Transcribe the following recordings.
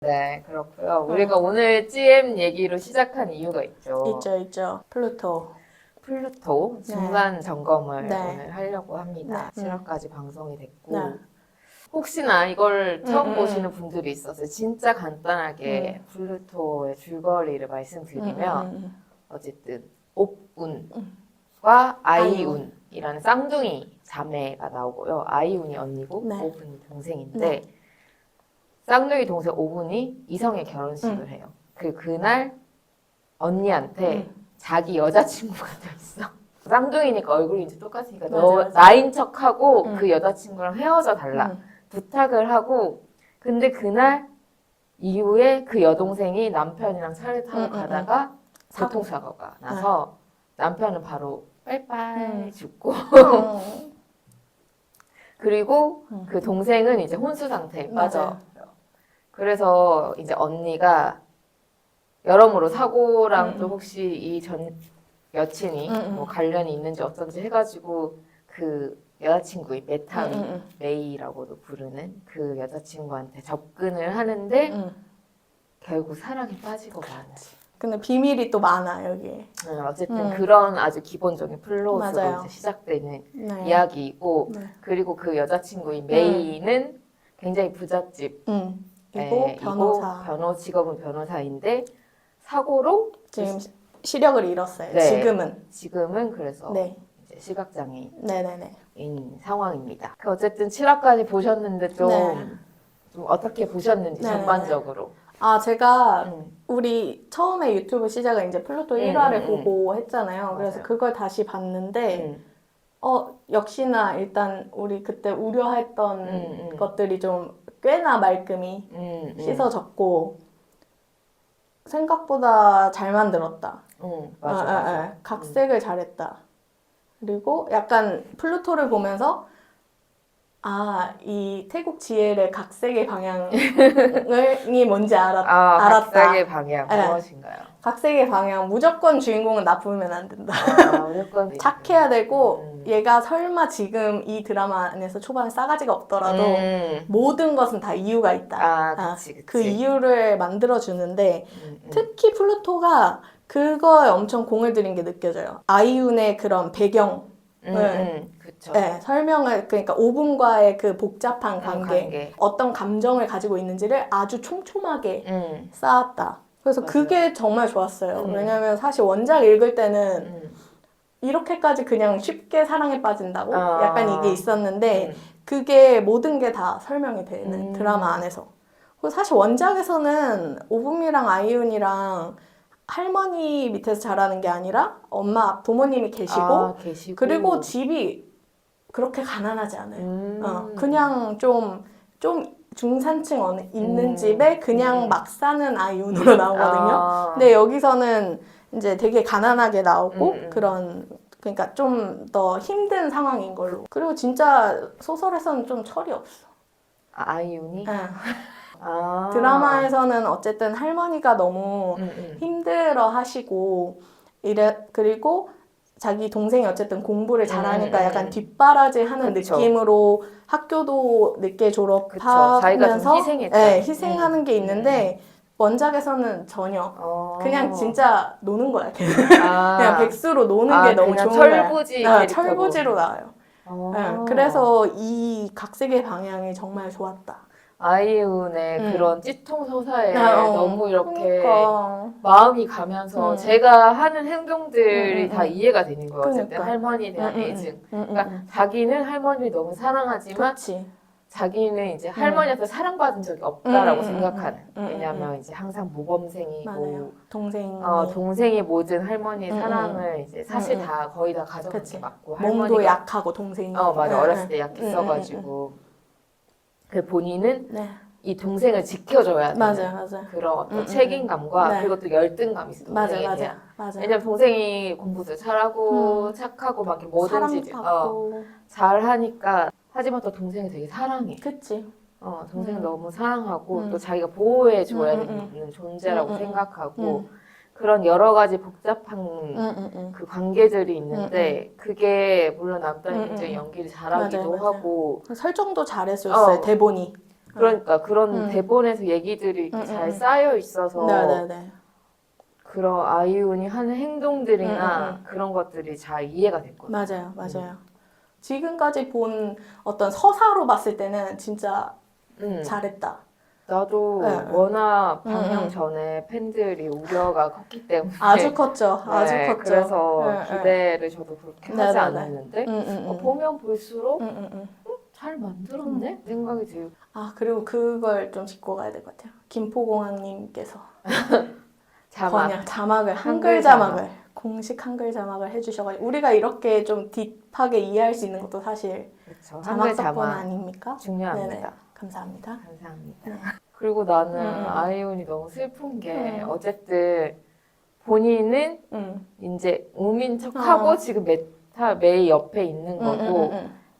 네, 그렇고요. 우리가 오늘 GM 얘기로 시작한 이유가 있죠. 있죠. 플루토. 플루토 중간 점검을 네. 오늘 하려고 합니다. 네. 7화까지 방송이 됐고 네. 혹시나 이걸 처음 보시는 분들이 있어서 진짜 간단하게 플루토의 줄거리를 말씀드리면 어쨌든 옵운과 아이운이라는 쌍둥이 자매가 나오고요. 아이운이 언니고 네. 옵운이 동생인데 네. 쌍둥이 동생 옵운이 이성의 결혼식을 해요. 그날 언니한테 자기 여자친구가 돼 있어. 쌍둥이니까 얼굴이 이제 똑같으니까 맞아. 나인 척하고 그 여자친구랑 헤어져 달라 부탁을 하고 근데 그날 이후에 그 여동생이 남편이랑 차를 타고 가다가 교통사고가 나서 남편은 바로 빨빨 죽고 그리고 그 동생은 이제 혼수 상태에 빠져요. 그래서 이제 언니가 여러모로 사고랑 또 혹시 이 전 여친이 뭐 관련이 있는지 어떤지 해가지고 그 여자친구의 메이라고도 부르는 그 여자친구한테 접근을 하는데 결국 사랑에 빠지고 마는. 근데 비밀이 또 많아 여기에. 어쨌든 그런 아주 기본적인 플롯으로 맞아요. 이제 시작되는 네. 이야기이고 네. 그리고 그 여자친구의 메이는 굉장히 부잣집 그리고 변호사. 직업은 변호사인데 사고로 지금 시력을 잃었어요. 네. 지금은 그래서 네. 이제 시각장애인 네네네. 상황입니다. 어쨌든 7화까지 보셨는데 좀 어떻게 보셨는지 네네네. 전반적으로. 제가 우리 처음에 유튜브 시작을 이제 플루토 1화를 보고 했잖아요. 그래서 맞아요. 그걸 다시 봤는데 역시나 일단 우리 그때 우려했던 것들이 좀 꽤나 말끔히 씻어졌고 생각보다 잘 만들었다. 맞아. 각색을 잘했다. 그리고 약간 플루토를 보면서 이 태국 지엘의 각색의 방향이 뭔지 알았다. 각색의 방향 무엇인가요? 각색의 방향 무조건 주인공은 나쁘면 안 된다. 무조건 착해야 되고 얘가 설마 지금 이 드라마 안에서 초반에 싸가지가 없더라도 모든 것은 다 이유가 있다. 그치. 그 이유를 만들어주는데 특히 플루토가 그거에 엄청 공을 들인 게 느껴져요. 아이윤의 그런 배경을 그쵸. 네, 설명을 그러니까 오분과의 그 복잡한 관계, 어떤 감정을 가지고 있는지를 아주 촘촘하게 쌓았다. 그래서 맞아요. 그게 정말 좋았어요. 왜냐면 사실 원작 읽을 때는 이렇게까지 그냥 쉽게 사랑에 빠진다고? 약간 이게 있었는데 그게 모든 게 다 설명이 되는 드라마 안에서. 그리고 사실 원작에서는 오분이랑 아이윤이랑 할머니 밑에서 자라는 게 아니라 부모님이 계시고 그리고 집이 그렇게 가난하지 않아요. 그냥 좀 중산층 있는 집에 그냥 막 사는 아이윤으로 나오거든요. 근데 여기서는 이제 되게 가난하게 나오고 그러니까 좀 더 힘든 상황인 걸로. 그리고 진짜 소설에서는 좀 철이 없어. 아이윤이? 드라마에서는 어쨌든 할머니가 너무 힘들어 하시고 그리고 자기 동생이 어쨌든 공부를 잘하니까 약간 뒷바라지 하는 느낌으로 학교도 늦게 졸업하면서 희생하는 게 있는데 원작에서는 전혀 그냥 진짜 노는 거야. 그냥 백수로 노는 게 너무 좋은 거야. 철부지로 나와요. 그래서 이 각색의 방향이 정말 좋았다. 아이윤의 그런 찌통소사에 너무 이렇게 그러니까. 마음이 가면서 제가 하는 행동들이 다 이해가 되는 거예요. 어쨌든 할머니에 대한 애증. 그러니까 자기는 할머니를 너무 사랑하지만 자기는 이제 할머니한테 사랑받은 적이 없다라고 생각하는. 왜냐하면 이제 항상 모범생이고 동생이 모든 할머니의 사랑을 이제 사실 다 거의 다 가져간 게 맞고 몸도 약하고 동생이 맞아. 어렸을 때 약했어가지고 그 본인은 이 동생을 지켜줘야 되는 그런 어떤 책임감과 그리고 또 열등감이 있어. 동생에 대한. 왜냐면 동생이 공부도 잘하고 착하고 막 이렇게 뭐든지 잘하니까 하지만 또 동생이 되게 사랑해. 그치. 동생을 너무 사랑하고 또 자기가 보호해줘야 되는 존재라고 생각하고 그런 여러 가지 복잡한 그 관계들이 있는데 그게 물론 남편이 굉장히 연기를 잘하기도 하고 설정도 잘했었어요. 대본이 그러니까 그런 대본에서 얘기들이 이렇게 잘 쌓여 있어서 네네네. 그런 아이윤이 하는 행동들이나 그런 것들이 잘 이해가 됐거든요. 맞아요, 맞아요. 지금까지 본 어떤 서사로 봤을 때는 진짜 잘했다. 나도 네. 워낙 방영 전에 팬들이 우려가 컸기 때문에 아주 컸죠, 아주 네, 컸죠. 그래서 기대를 저도 그렇게 하지 네네네. 않았는데 보면 볼수록 잘 만들었네 생각이 들고 아, 그리고 그걸 좀 짚고 가야 될 것 같아요. 김포공항님께서 자막을 한글 자막을 공식 한글 자막을 해주셔가지고 우리가 이렇게 좀 딥하게 이해할 수 있는 것도 사실 그렇죠. 자막 한글 덕분 자막 아닙니까? 중요합니다. 네네. 감사합니다. 감사합니다. 그리고 나는 아이윤이 너무 슬픈 게 어쨌든 본인은 이제 우민 척하고 지금 메이 옆에 있는 거고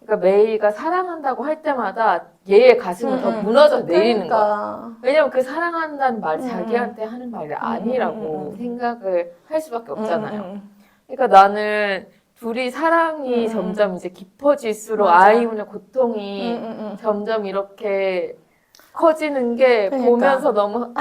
그러니까 메이가 사랑한다고 할 때마다 얘의 가슴은 더 무너져 내리는 거야. 왜냐면 그 사랑한다는 말이 자기한테 하는 말이 아니라고 생각을 할 수밖에 없잖아요. 그러니까 나는 둘이 사랑이 점점 이제 깊어질수록 맞아. 아이윤의 고통이 점점 이렇게 커지는 게 그러니까. 보면서 너무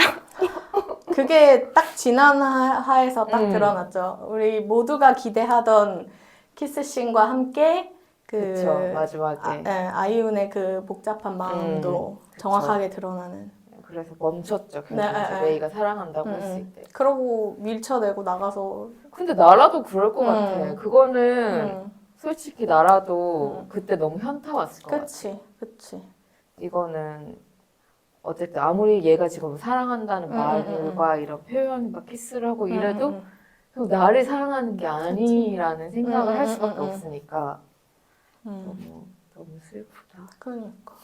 그게 딱 지난화에서 딱 드러났죠. 우리 모두가 기대하던 키스씬과 함께 그쵸, 마지막에 아이윤의 그 복잡한 마음도 정확하게 드러나는. 그래서 멈췄죠. 결국 네, 이제 메이가 사랑한다고 했을 때. 그러고 밀쳐내고 나가서. 근데 나라도 그럴 것 같아. 그거는 솔직히 나라도 그때 너무 현타 왔을 것 같아. 그치. 이거는 어쨌든 아무리 얘가 지금 사랑한다는 말과 이런 표현, 막 키스를 하고 이래도 나를 사랑하는 게 아니라는 생각을 할 수밖에 없으니까 너무 슬프다. 그러니까.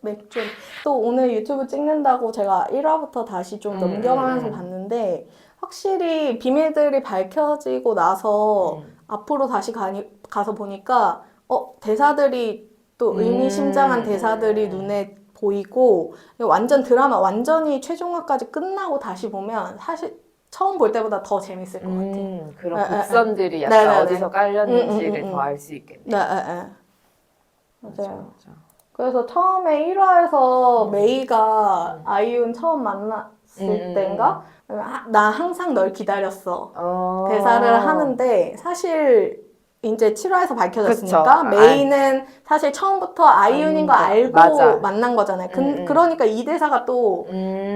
맥주. 또 오늘 유튜브 찍는다고 제가 1화부터 다시 좀 넘겨가면서 봤는데 확실히 비밀들이 밝혀지고 나서 앞으로 다시 가서 보니까 대사들이 또 의미심장한 대사들이 눈에 보이고 완전 드라마 완전히 최종화까지 끝나고 다시 보면 사실 처음 볼 때보다 더 재밌을 것 같아요. 그런 곡선들이 약간 어디서 깔렸는지를 더 알 수 있겠네요. 맞아요. 그래서 처음에 1화에서 메이가 아이윤 처음 만났을 때인가? 나 항상 널 기다렸어. 대사를 하는데 사실 이제 7화에서 밝혀졌으니까 그쵸. 메이는 사실 처음부터 아이윤인 거 알고 맞아. 만난 거잖아요. 그러니까 이 대사가 또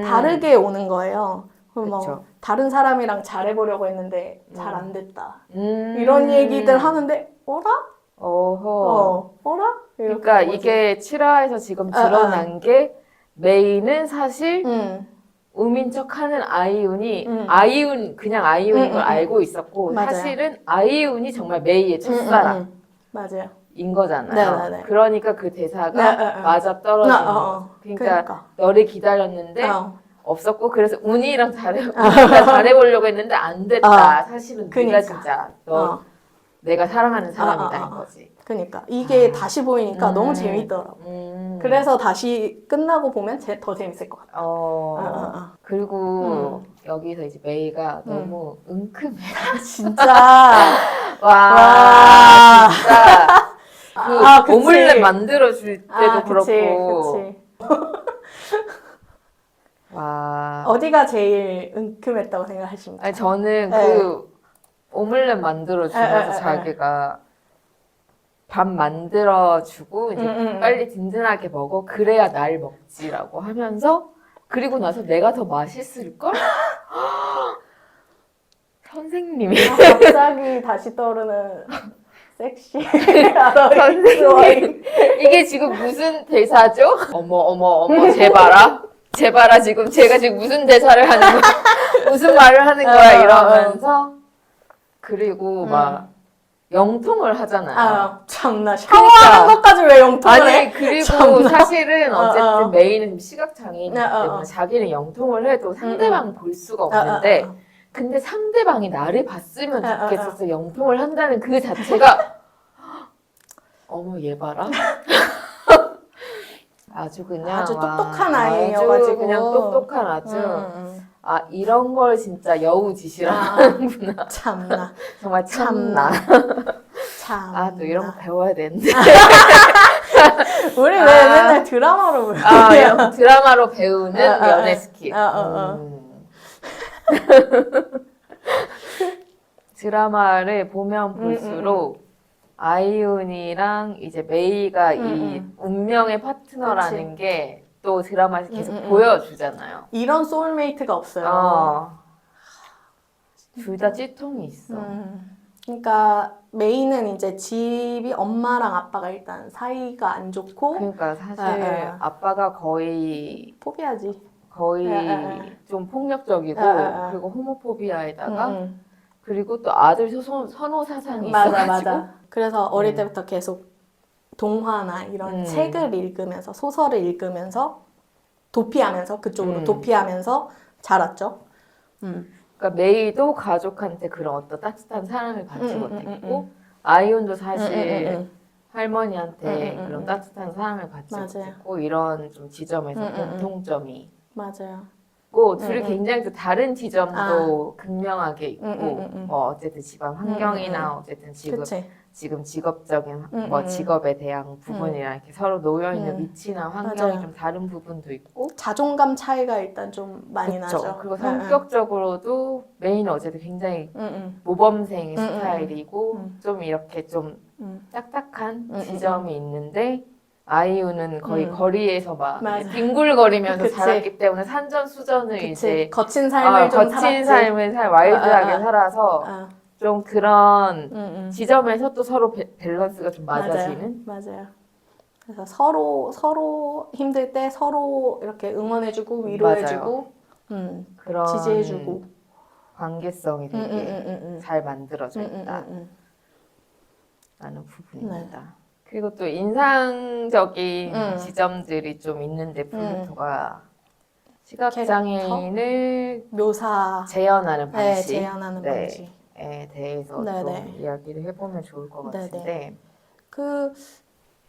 다르게 오는 거예요. 뭐 다른 사람이랑 잘해보려고 했는데 잘 안 됐다. 이런 얘기들 하는데 어라? 어라? 그러니까 이게 7화에서 지금 드러난 게 메이는 사실 우민척하는 아이윤이 그냥 아이윤인 걸 알고 있었고 맞아요. 사실은 아이윤이 정말 메이의 첫사랑인 맞아요. 거잖아요. 네네네. 그러니까 그 대사가 맞아 떨어지는 거죠. 그러니까 너를 기다렸는데 없었고 그래서 운이랑 잘해보려고 했는데 안 됐다. 사실은 네가 진짜 내가 사랑하는 사람이다 인 거지. 그러니까 이게 다시 보이니까 너무 재밌더라고. 그래서 다시 끝나고 보면 더 재밌을 것 같아. 그리고 여기서 이제 메이가 너무 은큼해. 진짜. 와, 진짜. 그치. 오믈렛 만들어줄 때도 그렇고. 그치. 와. 어디가 제일 은큼했다고 생각하십니까? 아니, 저는 그 오믈렛 만들어주면서 자기가 밥 만들어주고 이제 빨리 든든하게 먹어 그래야 날 먹지라고 하면서 그리고 나서 내가 더 맛있을걸? 선생님이 갑자기 다시 떠오르는 섹시 선생님 이게 지금 무슨 대사죠? 어머 제발아 지금 제가 지금 무슨 대사를 하는 거야 무슨 말을 하는 거야 이러면서 그리고 막 영통을 하잖아요. 참나. 샤워하는 것까지 왜 영통을 해? 아니, 그리고 참나. 사실은 어쨌든 메이는 시각장애이기 때문에 자기는 영통을 해도 상대방은 볼 수가 없는데 근데 상대방이 나를 봤으면 좋겠어서 영통을 한다는 그 자체가 어머 얘 봐라. 아주 그냥 아주 똑똑한 아이여가지고 아주 그냥 똑똑한 이런 걸 진짜 여우짓이라 하는구나. 참나. 정말 참나. 참나. 또 이런 거 배워야 되는데. 우리 왜 아. 맨날 드라마로 보여? 드라마로 배우는 연애 스킬. 드라마를 보면 볼수록 아이윤이랑 이제 메이가 이 운명의 파트너라는 게 또 드라마에서 계속 보여주잖아요. 이런 소울메이트가 없어요. 둘 다 찌통이 있어. 그러니까 메이는 이제 집이 엄마랑 아빠가 일단 사이가 안 좋고 그러니까 사실 아빠가 거의 포비하지. 좀 폭력적이고 그리고 호모포비아에다가 그리고 또 아들 선호 사상이 있어가지고 맞아. 그래서 어릴 때부터 계속 동화나 이런 책을 읽으면서 소설을 읽으면서 도피하면서 그쪽으로 도피하면서 자랐죠. 그러니까 메이도 가족한테 그런 어떤 따뜻한 사랑을 받지 못했고 아이온도 사실 할머니한테 그런 따뜻한 사랑을 받지 못했고 이런 좀 지점에서 공통점이 맞아요. 둘이 굉장히 또 다른 지점도 극명하게 있고 뭐 어쨌든 집안 환경이나 어쨌든 지금 직업적인 뭐 직업에 대한 부분이랑 이렇게 서로 놓여 있는 위치나 환경이 좀 다른 부분도 있고 자존감 차이가 일단 좀 많이 나죠. 그리고 성격적으로도 메이는 어쨌든 굉장히 모범생 스타일이고 좀 이렇게 좀 딱딱한 지점이 있는데 아이유는 거의 거리에서 막 뒹굴거리면서 자랐기 때문에 산전수전을 이제 거친 삶을 좀 거친 삶을 와일드하게 살아서 좀 그런 지점에서 또 서로 밸런스가 좀 맞아지는 맞아요. 그래서 서로 힘들 때 서로 이렇게 응원해주고 위로해주고 그런 지지해주고 관계성이 되게 잘 만들어져 있다 라는 부분입니다. 그리고 또 인상적인 지점들이 좀 있는데 플루토가 시각장애인을 재현하는 방식에 대해서 좀 이야기를 해보면 좋을 것 같은데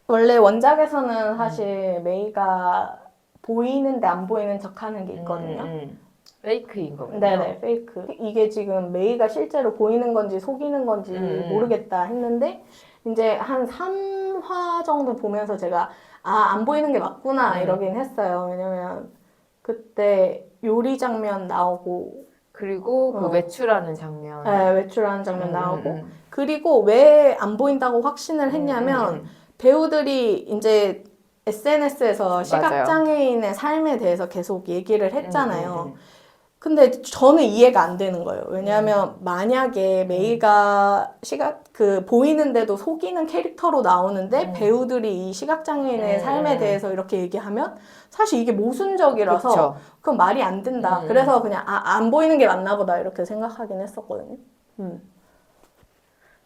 원래 원작에서는 사실 메이가 보이는데 안 보이는 척하는 게 있거든요. 페이크인 거군요. 네네, 페이크. 이게 지금 메이가 실제로 보이는 건지 속이는 건지 모르겠다 했는데 이제 한 3화 정도 보면서 제가 안 보이는 게 맞구나 이러긴 했어요. 왜냐면 그때 요리 장면 나오고 그리고 그 외출하는 장면 외출하는 장면 나오고 그리고 왜 안 보인다고 확신을 했냐면 배우들이 이제 SNS에서 시각장애인의 삶에 대해서 계속 얘기를 했잖아요. 근데 저는 이해가 안 되는 거예요. 왜냐하면 만약에 메이가 보이는데도 속이는 캐릭터로 나오는데 배우들이 이 시각장애인의 삶에 대해서 이렇게 얘기하면 사실 이게 모순적이라서 그쵸. 그건 말이 안 된다. 그래서 그냥 안 보이는 게 맞나 보다 이렇게 생각하긴 했었거든요.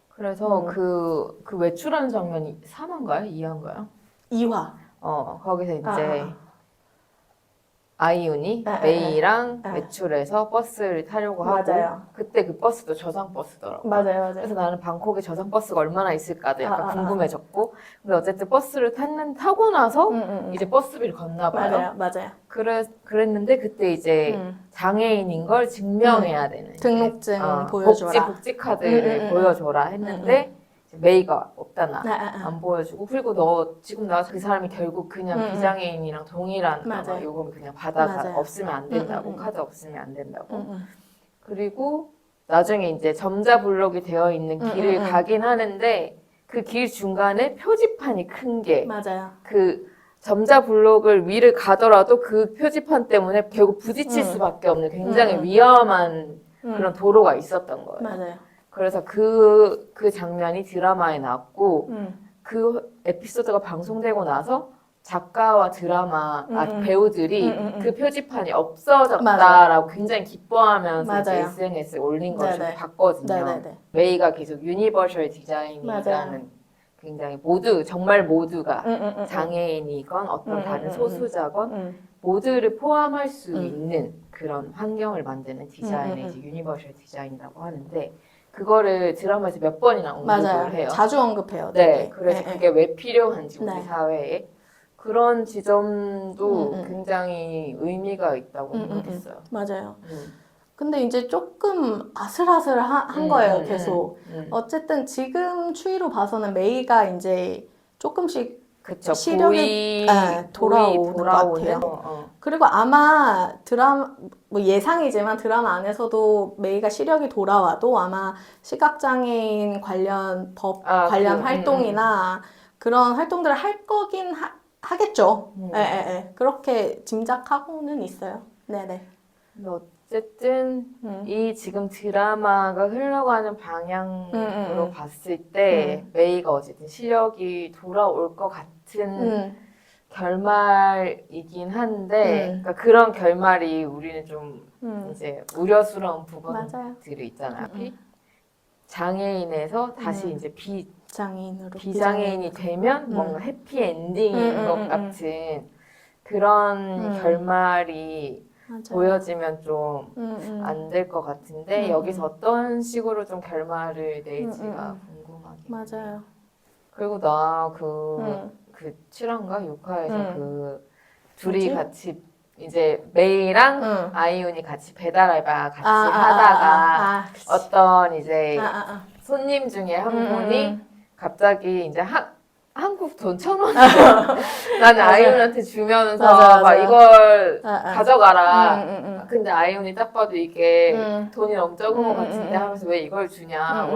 그래서 그 외출하는 장면이 3화인가요? 2화인가요? 2화. 거기서 이제 아이윤이 메이랑 외출해서 버스를 타려고 하고 그때 그 버스도 저상 버스더라고요. 맞아요. 그래서 나는 방콕에 저상 버스가 얼마나 있을까도 약간 궁금해졌고 근데 어쨌든 버스를 타고 나서 이제 버스비를 걷나 봐요. 맞아요. 그랬는데 그때 이제 장애인인 걸 증명해야 되는 등록증 보여줘라. 복지 카드를 보여줘라 했는데 메이가 없다 나 안 보여주고 그리고 너 지금 나와서 그 사람이 결국 그냥 비장애인이랑 동일한 요금 그냥 받아가 없으면 안 된다고 카드 없으면 안 된다고 그리고 나중에 이제 점자 블록이 되어 있는 길을 가긴 하는데 그 길 중간에 표지판이 큰 게 그 점자 블록을 위를 가더라도 그 표지판 때문에 결국 부딪힐 수밖에 없는 굉장히 위험한 그런 도로가 있었던 거예요. 맞아요. 그래서 그 장면이 드라마에 나왔고 그 에피소드가 방송되고 나서 작가와 배우들이 그 표지판이 없어졌다라고 굉장히 기뻐하면서 이제 SNS에 올린 걸 좀 봤거든요. 메이가 계속 유니버셜 디자인이라는 굉장히 정말 모두가 장애인이건 어떤 다른 소수자건 모두를 포함할 수 있는 그런 환경을 만드는 디자인을 이제 유니버셜 디자인이라고 하는데 그거를 드라마에서 몇 번이나 언급을 해요. 자주 언급해요. 네, 그래서 그게 왜 필요한지 우리 사회에 그런 지점도 굉장히 의미가 있다고 생각했어요. 맞아요. 근데 이제 조금 아슬아슬한 거예요, 계속. 어쨌든 지금 추이로 봐서는 메이가 이제 조금씩 그쵸. 시력이 돌아오는 것 같아요. 그리고 아마 드라마, 뭐 예상이지만 드라마 안에서도 메이가 시력이 돌아와도 아마 시각장애인 관련 법 관련 활동이나 그런 활동들을 할 거긴 하겠죠. 그렇게 짐작하고는 있어요. 네네. 어쨌든 이 지금 드라마가 흘러가는 방향으로 봤을 때 메이가 어쨌든 시력이 돌아올 것 같은 결말이긴 한데 그러니까 그런 결말이 우리는 좀 이제 우려스러운 부분들이 있잖아요. 장애인에서 다시 이제 비장애인이 되면 뭔가 해피 엔딩인 것 같은 그런 결말이 보여지면 좀 안 될 것 같은데 여기서 어떤 식으로 좀 결말을 낼지가 궁금하긴 맞아요. 그리고 나 그 7화인가 6화에서 그 둘이 같이 이제 메이랑 아이윤이 같이 배달 알바 같이 하다가 어떤 이제 손님 중에 한 분이 갑자기 이제 한국 돈 1,000원 나는 아이윤한테 주면서 막 이걸 가져가라. 근데 아이윤이 딱 봐도 이게 돈이 너무 적은 것 같은데 하면서 왜 이걸 주냐.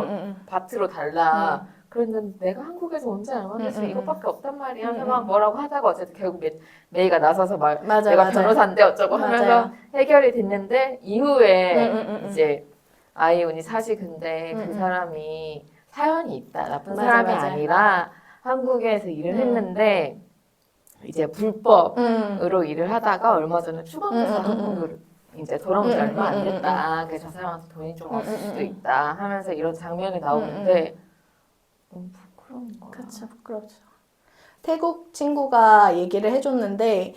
밭으로 달라. 그랬는데 내가 한국에서 언제 알았지? 이것밖에 없단 말이야. 하면서 막 뭐라고 하다가 어쨌든 결국 메이가 나서서 막 내가 변호사인데 어쩌고 하면서 해결이 됐는데 이후에 이제 아이윤이 사실 근데 그 사람이 사연이 있다. 나쁜 사람이 아니라 한국에서 일을 했는데 이제 불법으로 일을 하다가 얼마 전에 추방돼서 한국으로 이제 돌아온 지 얼마 안 됐다. 그래서 저 사람한테 돈이 좀 없을 수도 있다 하면서 이런 장면이 나오는데 너무 부끄러운 거야. 그렇죠. 부끄럽죠. 태국 친구가 얘기를 해줬는데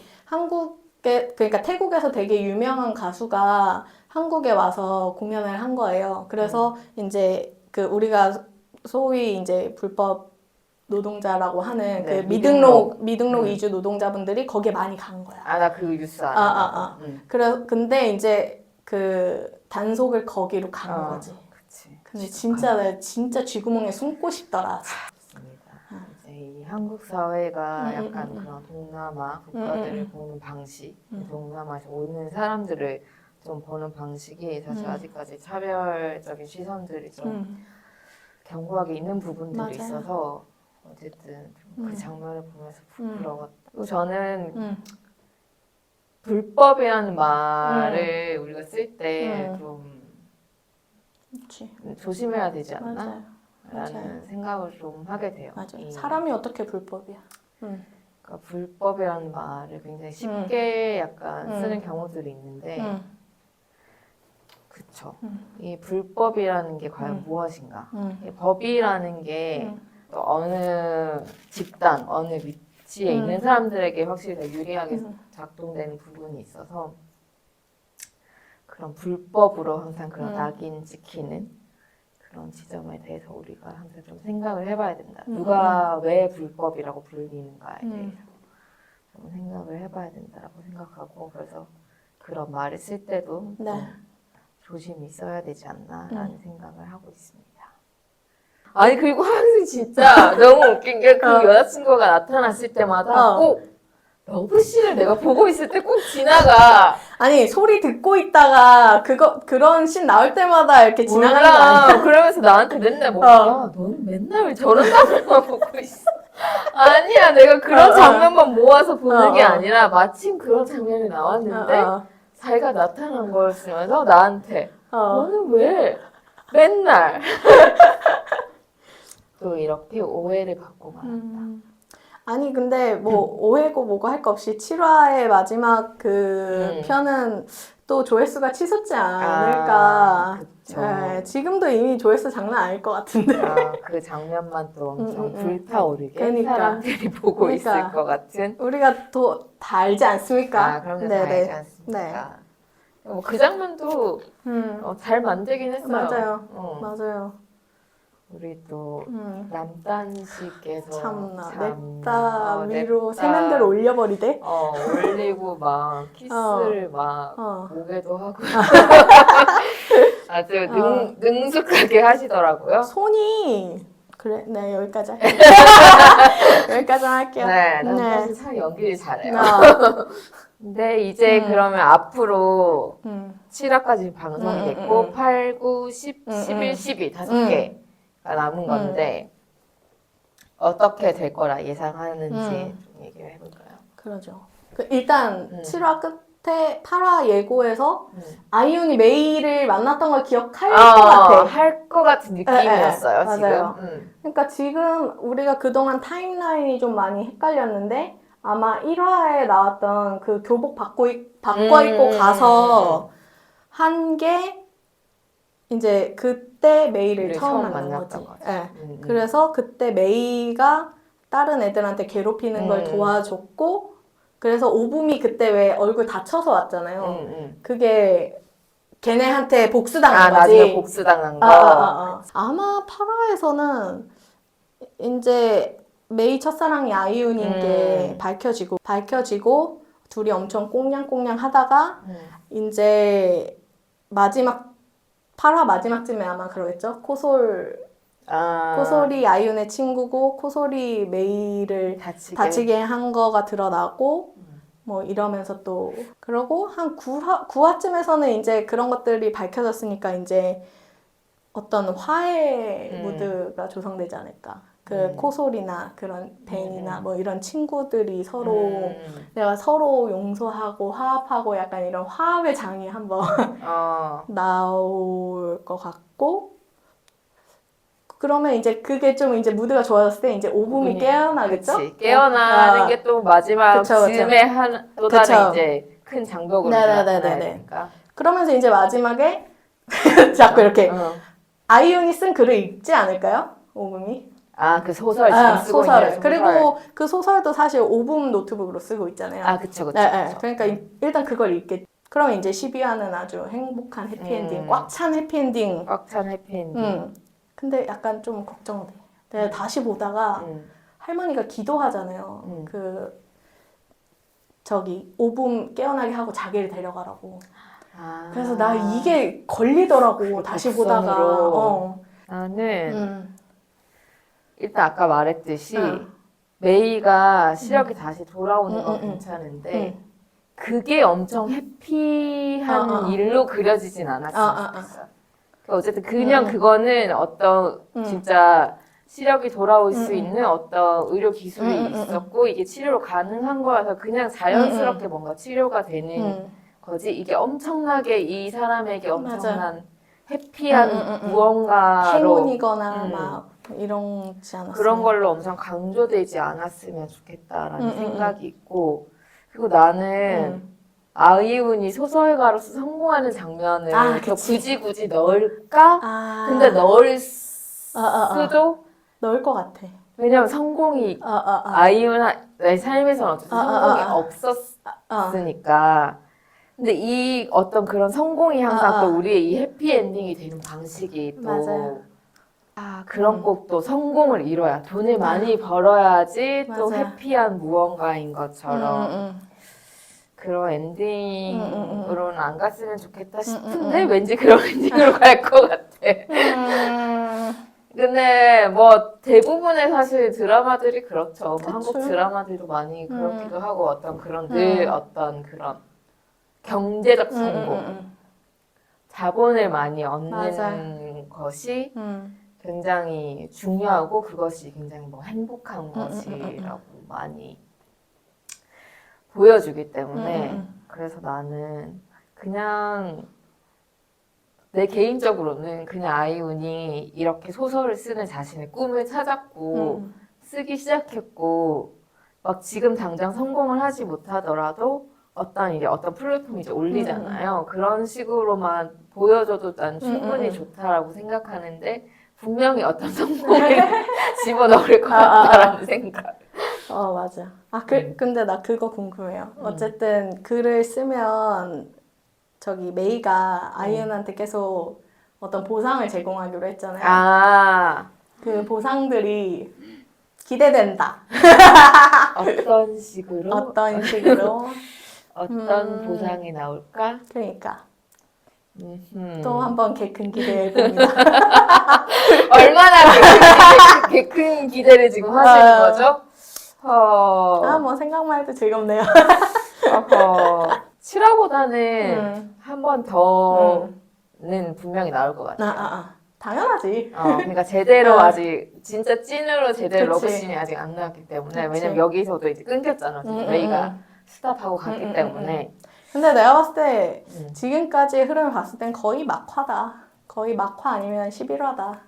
그러니까 태국에서 되게 유명한 가수가 한국에 와서 공연을 한 거예요. 그래서 이제 그 우리가 소위 이제 불법 노동자라고 하는 그 미등록 이주 노동자분들이 거기에 많이 간 거야. 나 그 뉴스 알아. 근데 이제 그 단속을 거기로 간 거지. 그치. 근데 진짜 쥐구멍에 숨고 싶더라. 맞습니다. 이제 이 한국 사회가 약간 그런 동남아 국가들을 보는 방식, 동남아에서 오는 사람들을 좀 보는 방식이 사실 아직까지 차별적인 시선들이 좀 견고하게 있는 부분들이 있어서 어쨌든 그 장면을 보면서 부끄러웠고 저는 불법이라는 말을 우리가 쓸 때 좀 조심해야 되지 않나? 라는 생각을 좀 하게 돼요. 사람이 어떻게 불법이야? 그러니까 불법이라는 말을 굉장히 쉽게 약간 쓰는 경우들이 있는데 그쵸. 이 불법이라는 게 과연 무엇인가? 이 법이라는 게 어느 집단, 어느 위치에 있는 사람들에게 확실히 더 유리하게 작동되는 부분이 있어서 그런 불법으로 항상 그런 낙인 찍히는 그런 지점에 대해서 우리가 항상 좀 생각을 해봐야 된다. 누가 왜 불법이라고 불리는가에 대해서 좀 생각을 해봐야 된다고 생각하고 그래서 그런 말을 쓸 때도 좀 조심히 써야 되지 않나라는 생각을 하고 있습니다. 아니 그리고 항상 진짜 너무 웃긴 게 그 여자친구가 나타났을 때마다 꼭 러브씬을 내가 보고 있을 때 꼭 지나가. 아니 소리 듣고 있다가 그런 씬 나올 때마다 이렇게 지나가는 거 아니야? 그러면서 나한테 맨날 너는 맨날 왜 저런 장면만 보고 있어? 아니야 내가 그런 장면만 모아서 보는 게 아니라 마침 그런 장면이 나왔는데 자기가 나타난 거였으면서 나한테 너는 왜 맨날 또 이렇게 오해를 받고 말았다. 아니 근데 뭐 오해고 뭐고 할 거 없이 7화의 마지막 그 편은 또 조회수가 치솟지 않을까. 네, 지금도 이미 조회수 장난 아닐 것 같은데. 그 장면만 또 엄청 불타오르게 사람들이 보고 있을 것 같은. 우리가 또 다 알지 않습니까? 그럼요. 다 알지 않습니까? 뭐 그 장면도 잘 만들긴 했어요. 맞아요. 우리 또 남단 씨께서 참나 냅다 위로 세면대로 올려버리대. 올리고 막 키스를 막 목에도 하고 아주 능숙하게 하시더라고요. 손이 그래, 네, 여기까지 할게요. 여기까지만 할게요. 네, 난 네. 사실 참 연기를 잘해요. 어. 근데 이제 그러면 앞으로 7화까지 방송이 됐고 8, 9, 10, 11, 12 다섯 개가 남은 건데 어떻게 될 거라 예상하는지 좀 얘기를 해볼까요? 그러죠. 일단 7화 끝에 8화 예고에서 아이윤이 메이를 만났던 걸 기억할 것 같아. 할 것 같은 느낌이었어요, 네, 지금. 맞아요. 그러니까 지금 우리가 그동안 타임라인이 좀 많이 헷갈렸는데 아마 1화에 나왔던 그 교복 바꿔 입고 가서 한 게 이제 그때 메이를 처음 만난 거지. 네. 그래서 그때 메이가 다른 애들한테 괴롭히는 걸 도와줬고 그래서 오붐이 그때 왜 얼굴 다쳐서 왔잖아요. 그게 걔네한테 복수당한 거지. 나중에 복수당한 거. 아마 8화에서는 이제 메이 첫사랑이 아이윤인 게 밝혀지고 둘이 엄청 꽁냥꽁냥 하다가 이제 마지막 8화 마지막쯤에 아마 그러겠죠. 코솔이 아이윤의 친구고 코솔이 메이를 다치게 한 거가 드러나고 뭐 이러면서 또 그러고 한 9화쯤에서는 이제 그런 것들이 밝혀졌으니까 이제 어떤 화해 무드가 조성되지 않을까. 코솔이나 그런 벤이나 뭐 이런 친구들이 내가 서로 용서하고 화합하고 약간 이런 화합의 장이 한번 나올 것 같고 그러면 이제 그게 좀 이제 무드가 좋아졌을 때 이제 오붐이 깨어나겠죠? 그치. 깨어나는 게 또 마지막 즈음에 또 다른 이제 큰 장벽으로 나타나야 되니까. 그러면서 이제 마지막에 자꾸 이렇게 아이윤이 쓴 글을 읽지 않을까요? 오붐이? 그 소설 지금 쓰고 있는 소설. 그리고 그 소설도 사실 오붐 노트북으로 쓰고 있잖아요. 그쵸. 그러니까 일단 그걸 읽겠지. 그럼 이제 12화는 아주 행복한 해피엔딩, 꽉 찬 해피엔딩. 근데 약간 좀 걱정돼. 내가 다시 보다가 할머니가 기도하잖아요. 오붐 깨어나게 하고 자기를 데려가라고. 그래서 나 이게 걸리더라고. 다시 보다가. 나는 일단 아까 말했듯이 메이가 시력이 다시 돌아오는 건 괜찮은데 그게 엄청 해피한 일로 그려지진 않았으면 좋겠어. 어쨌든 그냥 그거는 어떤 진짜 시력이 돌아올 수 있는 어떤 의료 기술이 있었고 이게 치료로 가능한 거라서 그냥 자연스럽게 뭔가 치료가 되는 거지. 이게 엄청나게 이 사람에게 엄청난 해피한 무언가로 행운이거나 막 이런지 않았어요. 그런 걸로 엄청 강조되지 않았으면 좋겠다라는 생각이 있고 그리고 나는 아이윤이 소설가로서 성공하는 장면을 더 굳이 넣을까? 근데 넣을 수도 넣을 것 같아. 왜냐면 성공이 아이윤의 삶에서는 어쨌든 성공이 없었으니까 근데 이 어떤 그런 성공이 항상 또 우리의 이 해피엔딩이 되는 방식이 또 그런 꼭 또 성공을 이뤄야 돈을 많이 벌어야지 또 해피한 무언가인 것처럼 그런 엔딩으로는 안 갔으면 좋겠다 싶은데 왠지 그런 엔딩으로 갈 것 같아. 근데 뭐 대부분의 사실 드라마들이 그렇죠. 뭐 한국 드라마들도 많이 그렇기도 하고 어떤 그런 늘 어떤 그런 경제적 성공, 자본을 많이 얻는 것이 굉장히 중요하고 그것이 굉장히 뭐 행복한 것이라고 많이 보여주기 때문에 그래서 나는 그냥 내 개인적으로는 그냥 아이윤이 이렇게 소설을 쓰는 자신의 꿈을 찾았고 쓰기 시작했고 막 지금 당장 성공을 하지 못하더라도 어떤 플랫폼이 이제 올리잖아요. 그런 식으로만 보여줘도 난 충분히 좋다라고 생각하는데 분명히 어떤 성공을 집어넣을 것 같다라는 생각. 맞아. 근데 나 그거 궁금해요. 어쨌든 글을 쓰면 메이가 아이윤한테 계속 어떤 보상을 제공하기로 했잖아요. 그 보상들이 기대된다. 어떤 식으로? 어떤 식으로? 어떤 보상이 나올까? 그러니까 또 한번 개큰 기대해 봅니다. 얼마나 큰 기대를 지금 하시는 거죠? 뭐 생각만 해도 즐겁네요. 7화보다는 한 번 더는 분명히 나올 것 같아요. 당연하지. 그러니까 제대로 아직 진짜 찐으로 제대로 그치. 러브씬이 아직 안 나왔기 때문에 그치. 왜냐면 여기서도 이제 끊겼잖아. 메이가 스탑하고 갔기 때문에. 근데 내가 봤을 때 음. 지금까지의 흐름을 봤을 땐 거의 막화다. 거의 막화 아니면 11화다.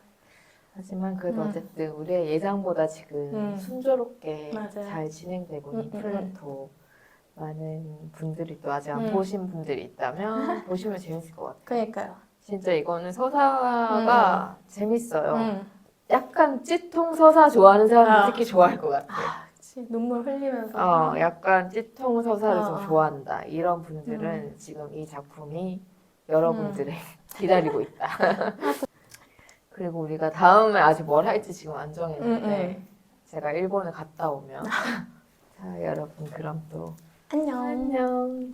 하지만 그래도 어쨌든 우리의 예상보다 지금 순조롭게 맞아요. 잘 진행되고 있는 플롯도 많은 분들이 또 아직 안 음. 보신 분들이 있다면 보시면 재밌을 것 같아요. 그러니까요. 진짜 이거는 서사가 재밌어요. 음. 약간 찌통 서사 좋아하는 사람들 특히 좋아할 것 같아요. 그치. 눈물 흘리면서. 약간 찌통 서사를 좀 어. 좋아한다. 이런 분들은 지금 이 작품이 여러분들을 기다리고 있다. 그리고 우리가 다음에 아직 뭘 할지 지금 안 정했는데 제가 일본에 갔다 오면 자 여러분 그럼 또 안녕. 안녕.